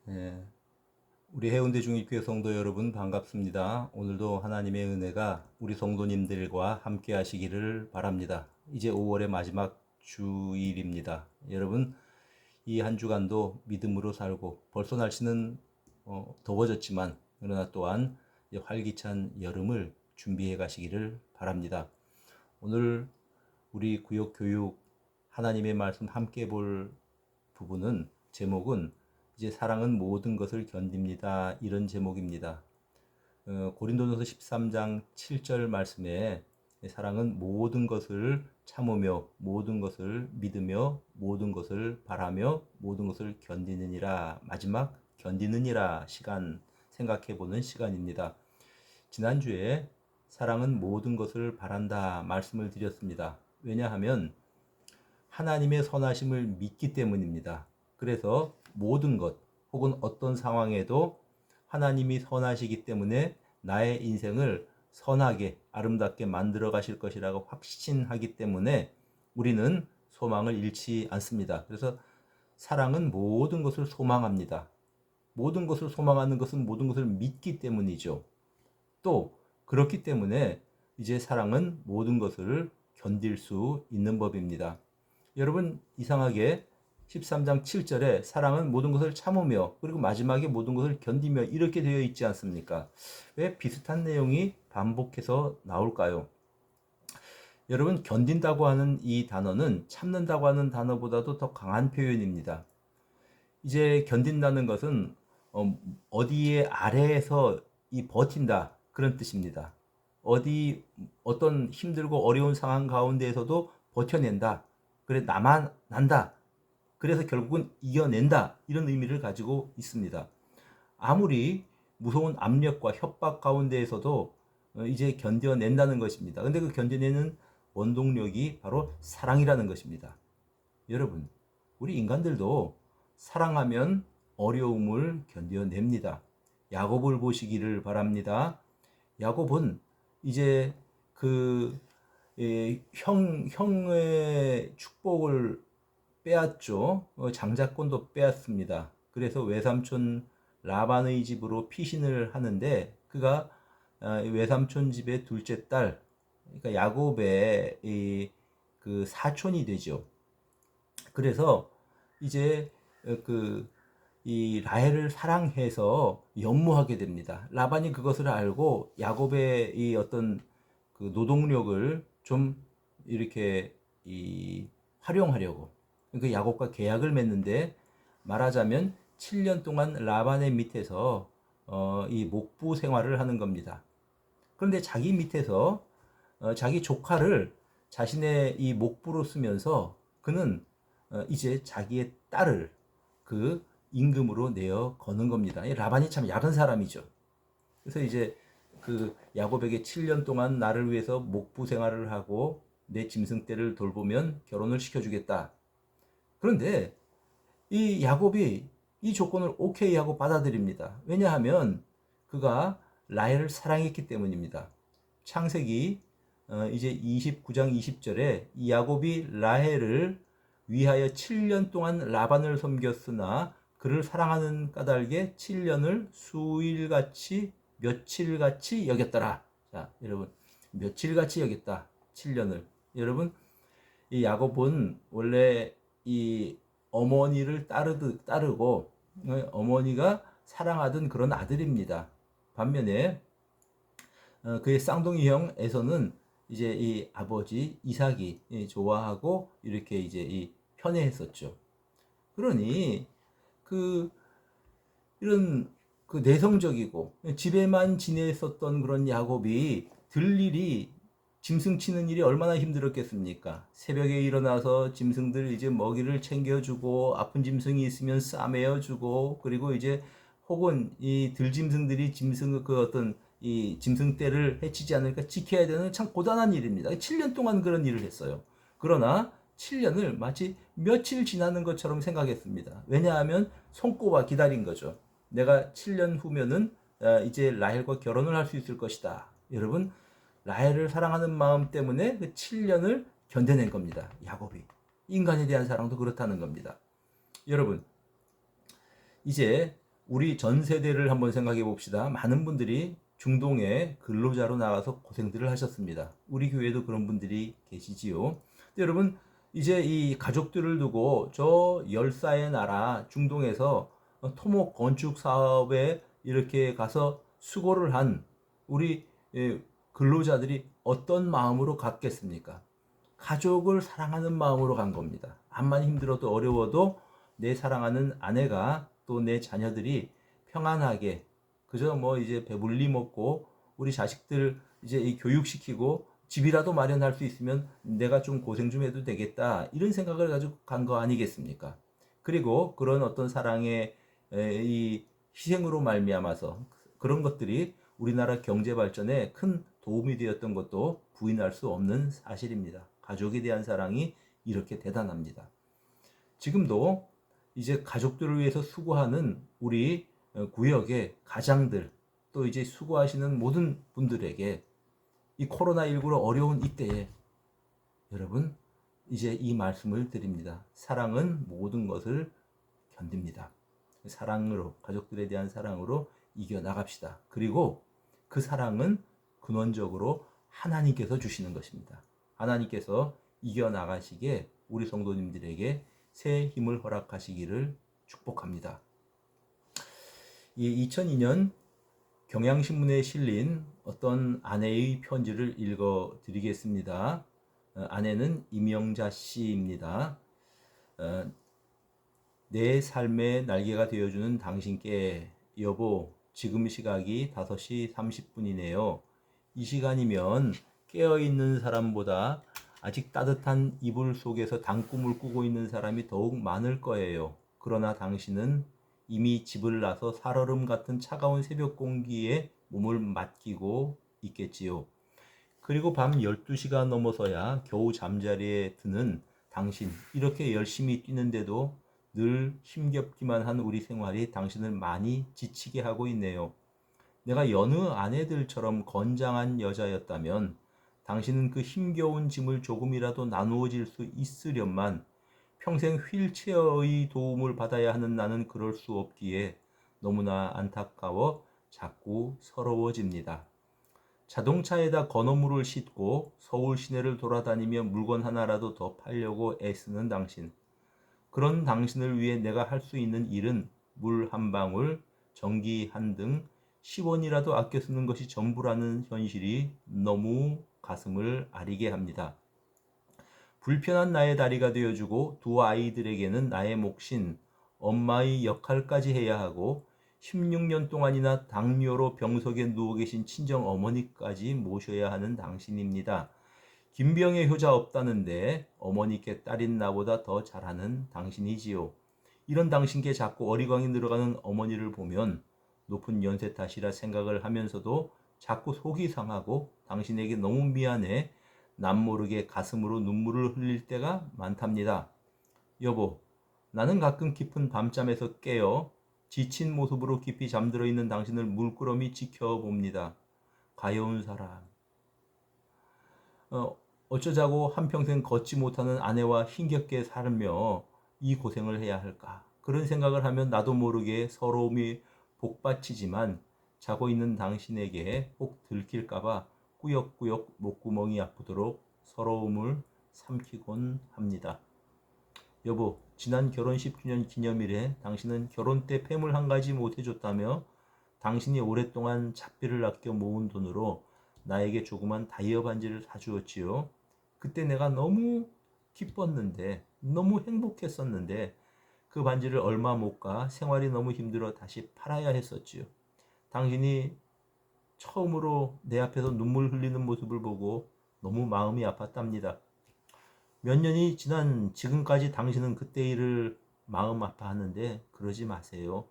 예, 우리 해운대 중립교회 성도 여러분 반갑습니다. 오늘도 하나님의 은혜가 우리 성도님들과 함께 하시기를 바랍니다. 이제 5월의 마지막 주일입니다. 여러분, 이 한 주간도 믿음으로 살고 벌써 날씨는 더워졌지만 그러나 또한 활기찬 여름을 준비해 가시기를 바랍니다. 오늘 우리 구역 교육 하나님의 말씀 함께 볼 부분은 제목은 이제 사랑은 모든 것을 견딥니다. 이런 제목입니다. 고린도전서 13장 7절 말씀에 사랑은 모든 것을 참으며 모든 것을 믿으며 모든 것을 바라며 모든 것을 견디느니라. 마지막 견디느니라 시간 생각해 보는 시간입니다. 지난주에 사랑은 모든 것을 바란다 말씀을 드렸습니다. 왜냐하면 하나님의 선하심을 믿기 때문입니다. 그래서 모든 것 혹은 어떤 상황에도 하나님이 선하시기 때문에 나의 인생을 선하게 아름답게 만들어 가실 것이라고 확신하기 때문에 우리는 소망을 잃지 않습니다. 그래서 사랑은 모든 것을 소망합니다. 모든 것을 소망하는 것은 모든 것을 믿기 때문이죠. 또 그렇기 때문에 이제 사랑은 모든 것을 견딜 수 있는 법입니다. 여러분, 이상하게 13장 7절에 사랑은 모든 것을 참으며 그리고 마지막에 모든 것을 견디며 이렇게 되어 있지 않습니까? 왜 비슷한 내용이 반복해서 나올까요? 여러분, 견딘다고 하는 이 단어는 참는다고 하는 단어보다도 더 강한 표현입니다. 이제 견딘다는 것은 어디에 아래에서 이 버틴다 그런 뜻입니다. 어떤 힘들고 어려운 상황 가운데에서도 버텨낸다. 그래 나만 난다. 그래서 결국은 이겨낸다. 이런 의미를 가지고 있습니다. 아무리 무서운 압력과 협박 가운데에서도 이제 견뎌낸다는 것입니다. 근데 그 견뎌내는 원동력이 바로 사랑이라는 것입니다. 여러분, 우리 인간들도 사랑하면 어려움을 견뎌냅니다. 야곱을 보시기를 바랍니다. 야곱은 이제 그 형의 축복을 빼앗죠. 장자권도 빼앗습니다. 그래서 외삼촌 라반의 집으로 피신을 하는데 그가 외삼촌 집의 둘째 딸, 그러니까 야곱의 그 사촌이 되죠. 그래서 이제 이 라헬을 사랑해서 연모하게 됩니다. 라반이 그것을 알고 야곱의 이 어떤 그 노동력을 좀 이렇게 활용하려고 그 야곱과 계약을 맺는데 말하자면 7년 동안 라반의 밑에서 이 목부 생활을 하는 겁니다. 그런데 자기 밑에서 자기 조카를 자신의 이 목부로 쓰면서 그는 이제 자기의 딸을 그 임금으로 내어 거는 겁니다. 라반이 참 약한 사람이죠. 그래서 이제 그 야곱에게 7년 동안 나를 위해서 목부 생활을 하고 내 짐승떼를 돌보면 결혼을 시켜주겠다. 그런데 이 야곱이 이 조건을 오케이 하고 받아들입니다. 왜냐하면 그가 라헬을 사랑했기 때문입니다. 창세기 이제 29장 20절에 이 야곱이 라헬을 위하여 7년 동안 라반을 섬겼으나 그를 사랑하는 까닭에 7년을 수일같이 며칠같이 여겼더라. 자, 여러분, 며칠같이 여겼다. 7년을. 여러분, 이 야곱은 원래 이 어머니를 따르고 어머니가 사랑하던 그런 아들입니다. 반면에 그의 쌍둥이 형 에서는 이제 이 아버지 이삭이 좋아하고 이렇게 이제 이 편애했었죠. 그러니 그 이런 그 내성적이고 집에만 지냈었던 그런 야곱이 들 일이 짐승 치는 일이 얼마나 힘들었겠습니까? 새벽에 일어나서 짐승들 이제 먹이를 챙겨주고 아픈 짐승이 있으면 싸매어주고 그리고 이제 혹은 이 들짐승들이 짐승 그 어떤 이 짐승떼를 해치지 않을까 지켜야 되는 참 고단한 일입니다. 7년 동안 그런 일을 했어요. 그러나 7년을 마치 며칠 지나는 것처럼 생각했습니다. 왜냐하면 손꼽아 기다린 거죠. 내가 7년 후면은 이제 라헬과 결혼을 할 수 있을 것이다. 여러분, 라헬을 사랑하는 마음 때문에 그 7년을 견뎌낸 겁니다. 야곱이. 인간에 대한 사랑도 그렇다는 겁니다. 여러분, 이제 우리 전 세대를 한번 생각해 봅시다. 많은 분들이 중동에 근로자로 나가서 고생들을 하셨습니다. 우리 교회도 그런 분들이 계시지요. 근데 여러분, 이제 이 가족들을 두고 저 열사의 나라 중동에서 토목 건축 사업에 이렇게 가서 수고를 한 우리 근로자들이 어떤 마음으로 갔겠습니까? 가족을 사랑하는 마음으로 간 겁니다. 암만 힘들어도 어려워도 내 사랑하는 아내가 또 내 자녀들이 평안하게 그저 뭐 이제 배불리 먹고 우리 자식들 이제 이 교육시키고 집이라도 마련할 수 있으면 내가 좀 고생 좀 해도 되겠다 이런 생각을 가지고 간 거 아니겠습니까? 그리고 그런 어떤 사랑의 이 희생으로 말미암아서 그런 것들이 우리나라 경제 발전에 큰 도움이 되었던 것도 부인할 수 없는 사실입니다. 가족에 대한 사랑이 이렇게 대단합니다. 지금도 이제 가족들을 위해서 수고하는 우리 구역의 가장들 또 이제 수고하시는 모든 분들에게 이 코로나19로 어려운 이때에 여러분 이제 이 말씀을 드립니다. 사랑은 모든 것을 견딥니다. 사랑으로 가족들에 대한 사랑으로 이겨 나갑시다. 그리고 그 사랑은 근원적으로 하나님께서 주시는 것입니다. 하나님께서 이겨 나가시게 우리 성도님들에게 새 힘을 허락하시기를 축복합니다. 이 2002년 경향신문에 실린 어떤 아내의 편지를 읽어 드리겠습니다. 아내는 임영자 씨입니다. 내 삶의 날개가 되어주는 당신께 여보, 지금 시각이 5시 30분이네요. 이 시간이면 깨어있는 사람보다 아직 따뜻한 이불 속에서 단꿈을 꾸고 있는 사람이 더욱 많을 거예요. 그러나 당신은 이미 집을 나서 살얼음 같은 차가운 새벽 공기에 몸을 맡기고 있겠지요. 그리고 밤 12시가 넘어서야 겨우 잠자리에 드는 당신, 이렇게 열심히 뛰는데도 늘 힘겹기만 한 우리 생활이 당신을 많이 지치게 하고 있네요. 내가 여느 아내들처럼 건장한 여자였다면 당신은 그 힘겨운 짐을 조금이라도 나누어질 수 있으련만 평생 휠체어의 도움을 받아야 하는 나는 그럴 수 없기에 너무나 안타까워 자꾸 서러워집니다. 자동차에다 건어물을 싣고 서울 시내를 돌아다니며 물건 하나라도 더 팔려고 애쓰는 당신. 그런 당신을 위해 내가 할 수 있는 일은 물 한 방울, 전기 한 등 10원이라도 아껴 쓰는 것이 전부라는 현실이 너무 가슴을 아리게 합니다. 불편한 나의 다리가 되어주고 두 아이들에게는 나의 몫인 엄마의 역할까지 해야 하고 16년 동안이나 당뇨로 병석에 누워 계신 친정 어머니까지 모셔야 하는 당신입니다. 김병의 효자 없다는데 어머니께 딸인 나보다 더 잘하는 당신이지요. 이런 당신께 자꾸 어리광이 늘어가는 어머니를 보면 높은 연세 탓이라 생각을 하면서도 자꾸 속이 상하고 당신에게 너무 미안해 남모르게 가슴으로 눈물을 흘릴 때가 많답니다. 여보, 나는 가끔 깊은 밤잠에서 깨어 지친 모습으로 깊이 잠들어 있는 당신을 물끄러미 지켜봅니다. 가여운 사람. 어쩌자고 한평생 걷지 못하는 아내와 힘겹게 살며 이 고생을 해야 할까? 그런 생각을 하면 나도 모르게 서러움이 복받치지만 자고 있는 당신에게 혹 들킬까봐 꾸역꾸역 목구멍이 아프도록 서러움을 삼키곤 합니다. 여보, 지난 결혼 10주년 기념일에 당신은 결혼 때 폐물 한 가지 못 해줬다며 당신이 오랫동안 잡비를 아껴 모은 돈으로 나에게 조그만 다이어 반지를 사주었지요. 그때 내가 너무 기뻤는데, 너무 행복했었는데 그 반지를 얼마 못 가 생활이 너무 힘들어 다시 팔아야 했었지요. 당신이 처음으로 내 앞에서 눈물 흘리는 모습을 보고 너무 마음이 아팠답니다. 몇 년이 지난 지금까지 당신은 그때 일을 마음 아파하는데 그러지 마세요.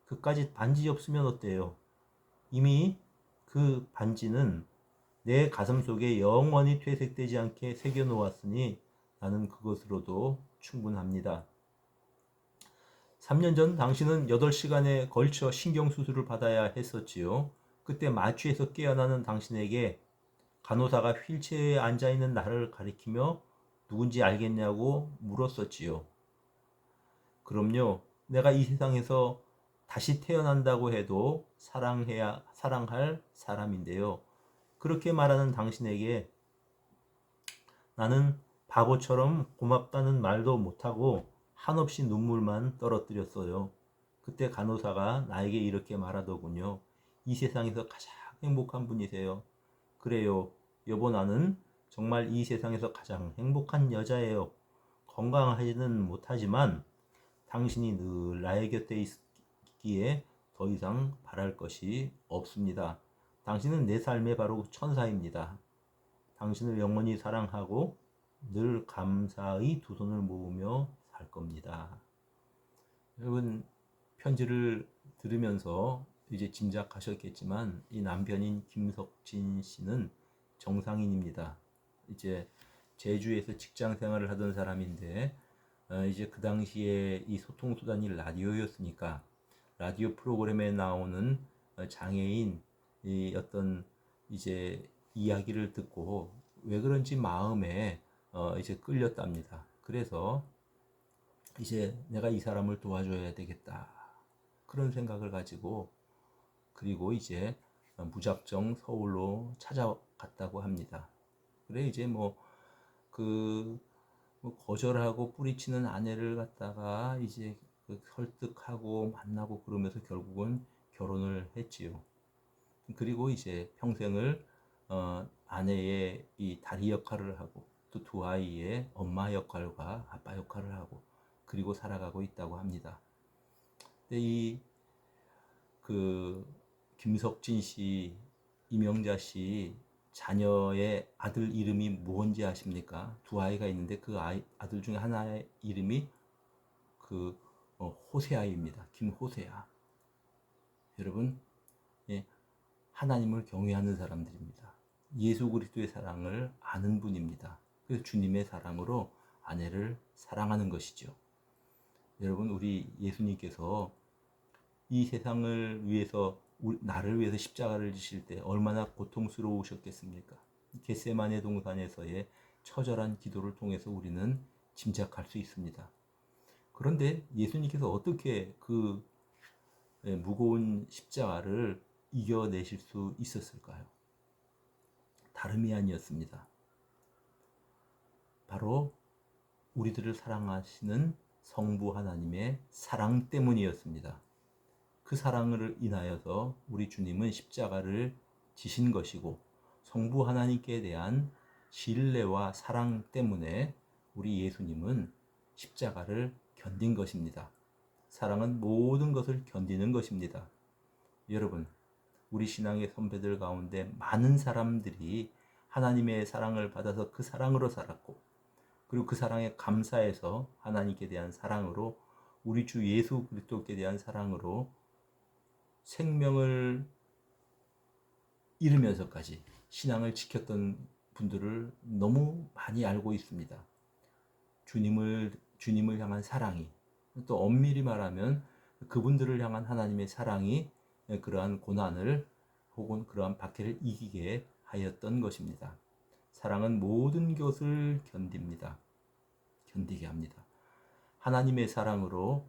그까지 반지 없으면 어때요? 이미 그 반지는 내 가슴 속에 영원히 퇴색되지 않게 새겨 놓았으니 나는 그것으로도 충분합니다. 3년 전 당신은 8시간에 걸쳐 신경수술을 받아야 했었지요. 그때 마취에서 깨어나는 당신에게 간호사가 휠체어에 앉아있는 나를 가리키며 누군지 알겠냐고 물었었지요. 그럼요. 내가 이 세상에서 다시 태어난다고 해도 사랑할 사람인데요. 그렇게 말하는 당신에게 나는 바보처럼 고맙다는 말도 못하고 한없이 눈물만 떨어뜨렸어요. 그때 간호사가 나에게 이렇게 말하더군요. 이 세상에서 가장 행복한 분이세요. 그래요. 여보, 나는 정말 이 세상에서 가장 행복한 여자예요. 건강하지는 못하지만 당신이 늘 나의 곁에 있기에 더 이상 바랄 것이 없습니다. 당신은 내 삶의 바로 천사입니다. 당신을 영원히 사랑하고 늘 감사의 두 손을 모으며 살 겁니다. 여러분, 편지를 들으면서 이제 짐작하셨겠지만 이 남편인 김석진 씨는 정상인입니다. 이제 제주에서 직장 생활을 하던 사람인데 이제 그 당시에 이 소통 수단이 라디오였으니까 라디오 프로그램에 나오는 장애인 이 어떤 이제 이야기를 듣고 왜 그런지 마음에 이제 끌렸답니다. 그래서 이제 내가 이 사람을 도와줘야 되겠다. 그런 생각을 가지고 그리고 이제 무작정 서울로 찾아갔다고 합니다. 그래 이제 그 거절하고 뿌리치는 아내를 갖다가 이제 설득하고 만나고 그러면서 결국은 결혼을 했지요. 그리고 이제 평생을 아내의 이 다리 역할을 하고 또 두 아이의 엄마 역할과 아빠 역할을 하고 그리고 살아가고 있다고 합니다. 근데 김석진 씨, 이명자 씨 자녀의 아들 이름이 뭔지 아십니까? 두 아이가 있는데 그 아들 중에 하나의 이름이 호세아입니다. 김호세아. 여러분, 예, 하나님을 경외하는 사람들입니다. 예수 그리스도의 사랑을 아는 분입니다. 그래서 주님의 사랑으로 아내를 사랑하는 것이죠. 여러분, 우리 예수님께서 이 세상을 위해서 나를 위해서 십자가를 지실 때 얼마나 고통스러우셨겠습니까? 겟세마네 동산에서의 처절한 기도를 통해서 우리는 짐작할 수 있습니다. 그런데 예수님께서 어떻게 그 무거운 십자가를 이겨내실 수 있었을까요? 다름이 아니었습니다. 바로 우리들을 사랑하시는 성부 하나님의 사랑 때문이었습니다. 그 사랑을 인하여서 우리 주님은 십자가를 지신 것이고 성부 하나님께 대한 신뢰와 사랑 때문에 우리 예수님은 십자가를 견딘 것입니다. 사랑은 모든 것을 견디는 것입니다. 여러분, 우리 신앙의 선배들 가운데 많은 사람들이 하나님의 사랑을 받아서 그 사랑으로 살았고 그리고 그 사랑에 감사해서 하나님께 대한 사랑으로 우리 주 예수 그리스도께 대한 사랑으로 생명을 잃으면서까지 신앙을 지켰던 분들을 너무 많이 알고 있습니다. 주님을 향한 사랑이 또 엄밀히 말하면 그분들을 향한 하나님의 사랑이 그러한 고난을 혹은 그러한 박해를 이기게 하였던 것입니다. 사랑은 모든 것을 견디게 합니다. 하나님의 사랑으로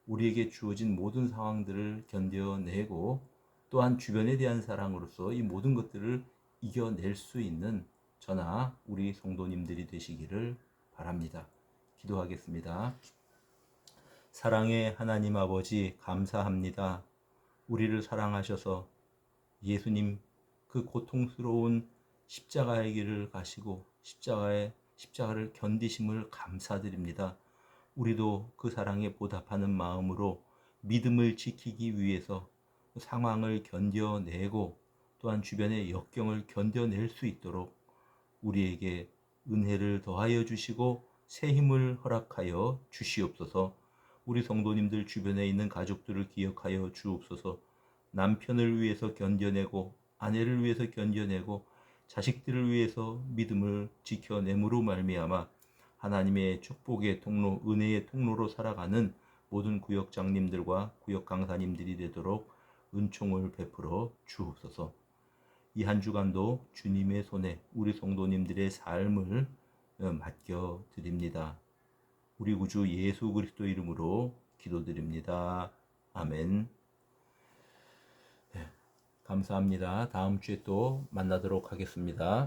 우리에게 주어진 모든 상황들을 견뎌내고 또한 주변에 대한 사랑으로서 이 모든 것들을 이겨낼 수 있는 저나 우리 성도님들이 되시기를 바랍니다. 기도하겠습니다. 사랑의 하나님 아버지 감사합니다. 우리를 사랑하셔서 예수님 그 고통스러운 십자가의 길을 가시고 십자가를 견디심을 감사드립니다. 우리도 그 사랑에 보답하는 마음으로 믿음을 지키기 위해서 상황을 견뎌내고 또한 주변의 역경을 견뎌낼 수 있도록 우리에게 은혜를 더하여 주시고 새 힘을 허락하여 주시옵소서. 우리 성도님들 주변에 있는 가족들을 기억하여 주옵소서. 남편을 위해서 견뎌내고 아내를 위해서 견뎌내고 자식들을 위해서 믿음을 지켜냄으로 말미암아 하나님의 축복의 통로, 은혜의 통로로 살아가는 모든 구역장님들과 구역 강사님들이 되도록 은총을 베풀어 주옵소서. 이 한 주간도 주님의 손에 우리 성도님들의 삶을 맡겨 드립니다. 우리 구주 예수 그리스도 이름으로 기도드립니다. 아멘. 감사합니다. 다음 주에 또 만나도록 하겠습니다.